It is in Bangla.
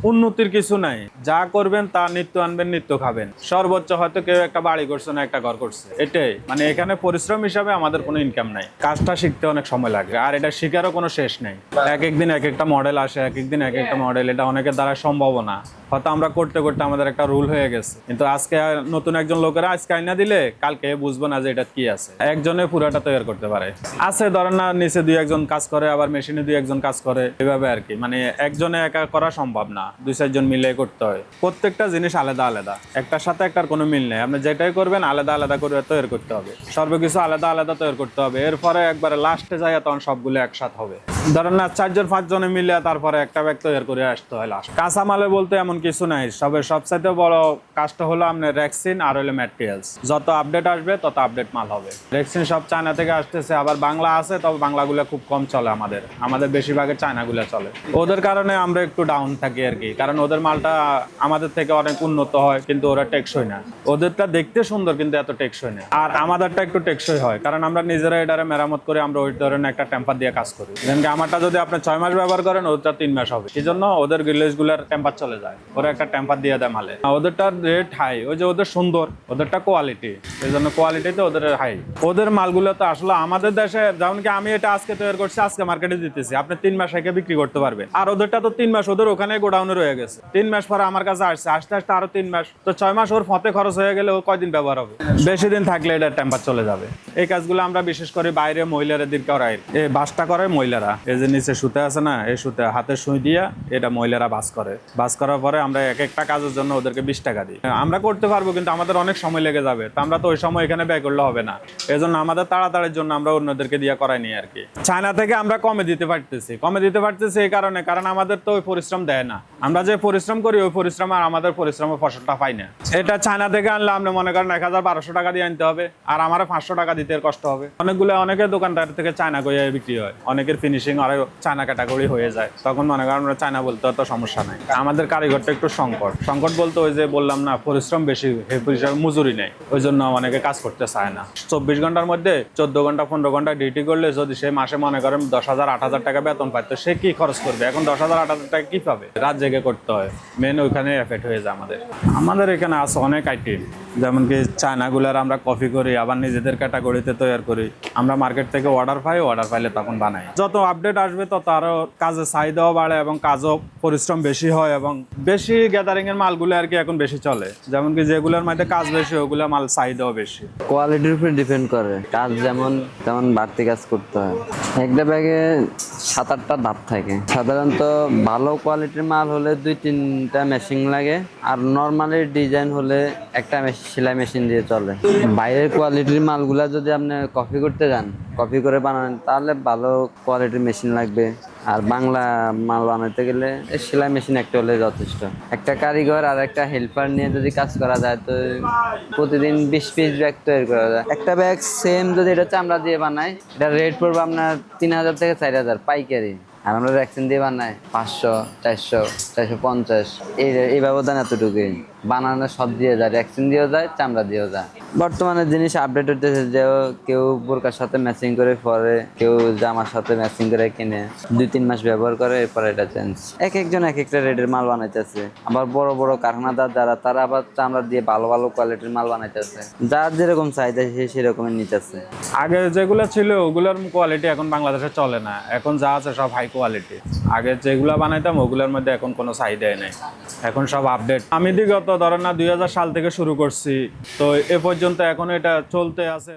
উন্নতির কিছু নাই, যা করবেন তা নিত্য আনবেন নিত্য খাবেন। সর্বোচ্চ হয়তো কেউ একটা বাড়ি করছে না একটা ঘর করছে, এটাই মানে এখানে পরিশ্রম হিসাবে আমাদের কোনো ইনকাম নাই। কাজটা শিখতে অনেক সময় লাগে, আর এটা শিখারও কোনো শেষ নেই। এক একদিন এক একটা মডেল আসে, এক একদিন এক একটা মডেল, এটা অনেকের দ্বারা সম্ভব না। হয়তো আমরা করতে করতে আমাদের একটা রুল হয়ে গেছে, কিন্তু আজকে নতুন একজন লোকেরা আজকে আইনা দিলে কালকে বুঝবো না যে এটা কি আছে। একজনে পুরাটা তৈরি করতে পারে। আছে ধরেন না, নিচে দুই একজন কাজ করে, আবার মেশিনে দুই একজন কাজ করে, এভাবে আর কি। মানে একজনে একা করা সম্ভব না, দুই চারজন মিলে করতে হয়। প্রত্যেকটা জিনিস আলাদা আলাদা, একটার সাথে একটার কোনো মিল নেই। আপনি যেটাই করবেন আলাদা আলাদা করে তৈরি করতে হবে, সর্বকিছু আলাদা আলাদা তৈরি করতে হবে। এরপরে একবারে লাস্টে যায় তখন সবগুলো একসাথে হবে। ধরেন না, চারজন পাঁচজনে মিলে তারপরে একটা ব্যাগ তৈরি করে আসতে হয় লাস্ট। কাঁচামালে বলতে এমন কিছু নাই, সবচাইতে বড় কাজটা হলো আপনার রেক্সিন আর হলো ম্যাটেরিয়ালস। যত আপডেট আসবে তত আপডেট মাল হবে। রেক্সিন সব চায়না থেকে আসতেছে, আবার বাংলা আছে, তবে বাংলাগুলো খুব কম চলে। আমাদের বেশিরভাগের চায়নাগুলো চলে। ওদের কারণে আমরা একটু ডাউন থাকি আর কি, কারণ ওদের মালটা আমাদের থেকে অনেক উন্নত হয়, কিন্তু ওরা টেকসই না। ওদেরটা দেখতে সুন্দর কিন্তু এত টেকসই না। আর আমাদেরটা একটু টেকসই হয়, কারণ আমরা নিজেরা এটারে মেরামত করে আমরা ওই ধরনের একটা টেম্পার দিয়ে কাজ করি। যেমন আমারটা যদি আপনি 6 মাস ব্যবহার করেন, ওদেরটা 3 মাস হবে। এই জন্য ওদের গ্লেজগুলোর টেম্পার চলে যায়, ওরা একটা টেম্পার দিয়ে দেয় মালে। ওদেরটার রেট হাই, ওই যে ওদের সুন্দর, ওদেরটা কোয়ালিটি, এই জন্য কোয়ালিটিতে ওদের হাই। ওদের মালগুলো তো আসলে আমাদের দেশে, যেমন কি আমি এটা আজকে তৈরি করছি, আজকে মার্কেটে দিতেছি, আপনি 3 মাস আগে বিক্রি করতে পারবেন। আর ওদেরটা তো 3 মাস ওদের ওখানে গোডাউনে রয়ে গেছে, 3 মাস পরে আমার কাছে আসছে, আস্তে আস্তে আরো 3 মাস, তো 6 মাস ওর ফতে খরচ হয়ে গেলে ও কয়দিন ব্যবহার হবে? বেশি দিন থাকলে এটা টেম্পার চলে যাবে। এই কাজগুলো আমরা বিশেষ করে বাইরে মহিলাদের দিকে করাই। এই বাসটা করে মহিলারা, এই যে নিচে সুতে আছে না, এই সুতে হাতে সুই দিয়া এটা মহিলারা বাস করে। বাস করার পরে আমরা এক একটা কাজের জন্য ওদেরকে 20 টাকা দিই। আমরা করতে পারবো, কিন্তু আমাদের অনেক সময় লেগে যাবে, তো আমরা তো ওই সময় এখানে ব্যয় করলে হবে না। এই জন্য আমাদের তাড়াতাড়ির জন্য আমরা অন্যদেরকে দিয়ে করাই নি আর কি। চায়না থেকে আমরা কমে দিতে পারতেছি এই কারণে, কারণ আমাদের তো ওই পরিশ্রম দেয় না। আমরা যে পরিশ্রম করি ওই পরিশ্রম আর আমাদের পরিশ্রমের ফসলটা পাই না। এটা চায়না থেকে আনলে আপনি মনে করেন 1200 টাকা দিয়ে আনতে হবে, আর আমার 500 টাকা দিতে কষ্ট হবে। অনেকের দোকানদার থেকে চায়না করে বিক্রি হয়, অনেকের ফিনিশিং আর চায়না ক্যাটাগরি হয়ে যায়, তখন মনে করেন আমরা চায়না বলতে অত সমস্যা নাই। আমাদের কারিগরটা একটু সংকট বলতে ওই যে বললাম না, পরিশ্রম বেশি, মজুরি নেই, ওই জন্য অনেকে কাজ করতে চায় না। 24 ঘন্টার মধ্যে 14 ঘন্টা 15 ঘন্টা ডিউটি করলে যদি সে মাসে মনে করেন 10,000 8,000 টাকা বেতন পায়, তো সে কি খরচ করবে? এখন 10,000 8,000 টাকা কি পাবে? রাত জেগে করতে হয়, মেন ওইখানে এফেক্ট হয়ে যায় আমাদের এখানে আছে অনেক আইটেম। যেমন কি চায়নাগুলার আমরা কপি করি, আবার নিজেদের ক্যাটাগরিতে তৈরি করি। আমরা মার্কেট থেকে অর্ডার পাইলে তখন বানাই। যত আপডেট আসবে তত আরো কাজের চাহিদাও বাড়ে এবং কাজও পরিশ্রম বেশি হয়, এবং বেশি গ্যাদারিং এর মালগুলো আর কি এখন বেশি চলে। যেমন কি যেগুলোর মধ্যে কাজ বেশি ওগুলো মাল চাহিদাও বেশি। কোয়ালিটির উপর ডিপেন্ড করে, কাজ যেমন তেমন বাড়তি কাজ করতে হয়। একটা ব্যাগে 7-8টা ধাপ থাকে। সাধারণত ভালো কোয়ালিটির মাল হলে 2-3টা মেশিন লাগে, আর নর্মালি ডিজাইন হলে একটা সেলাই মেশিন দিয়ে চলে। বাইরের কোয়ালিটির মালগুলা যদি আপনি কপি করতে যান, কপি করে বানান, তাহলে ভালো কোয়ালিটির মেশিন লাগবে। আর বাংলা মাল বানাতে গেলে সেলাই মেশিন একটা হলে যথেষ্ট। একটা কারিগর আর একটা হেল্পার নিয়ে যদি কাজ করা যায়, তো প্রতিদিন 20 পিস ব্যাগ তৈরি করা যায়। একটা ব্যাগ সেম যদি এটা চামড়া দিয়ে বানায়, এটা রেট পড়বে আপনার 3,000 থেকে 4,000 পাইকারি। আর আমরা ভ্যাকসিন দিয়ে বানাই 500, 400, 450, এই ব্যবধান এতটুকুই। বানানো সব দিয়ে যায়, ভ্যাকসিন দিয়েও যায়, চামড়া দিয়েও যায়। বর্তমানে জিনিস আপডেট হতেছে, যে কেউ বোরকার সাথে ম্যাচিং করে পরে, কেউ জামার সাথে ম্যাচিং করে কিনে 2-3 মাস ব্যবহার করে, এরপর এটা চেঞ্জ। একজন এক একটা রেটের মাল বানাইতেছে। আবার বড় বড় কারখানাদার যারা, তারা আবার চামড়া দিয়ে ভালো ভালো কোয়ালিটির মাল বানাইতেছে। যার যেরকম চাহিদা সে সেরকমই নিতেছে। আগে যেগুলো ছিল ওগুলোর কোয়ালিটি এখন বাংলাদেশে চলে না, এখন যা আছে সব হাই কোয়ালিটি। আগে যেগুলো বানাইতাম ওগুলোর মধ্যে এখন কোনো চাহিদাই নেই, এখন সব আপডেট। আমি বিগত ধরেন না 2000 সাল থেকে শুরু করছি, তো এ পর্যন্ত এখন এটা চলতে আছে।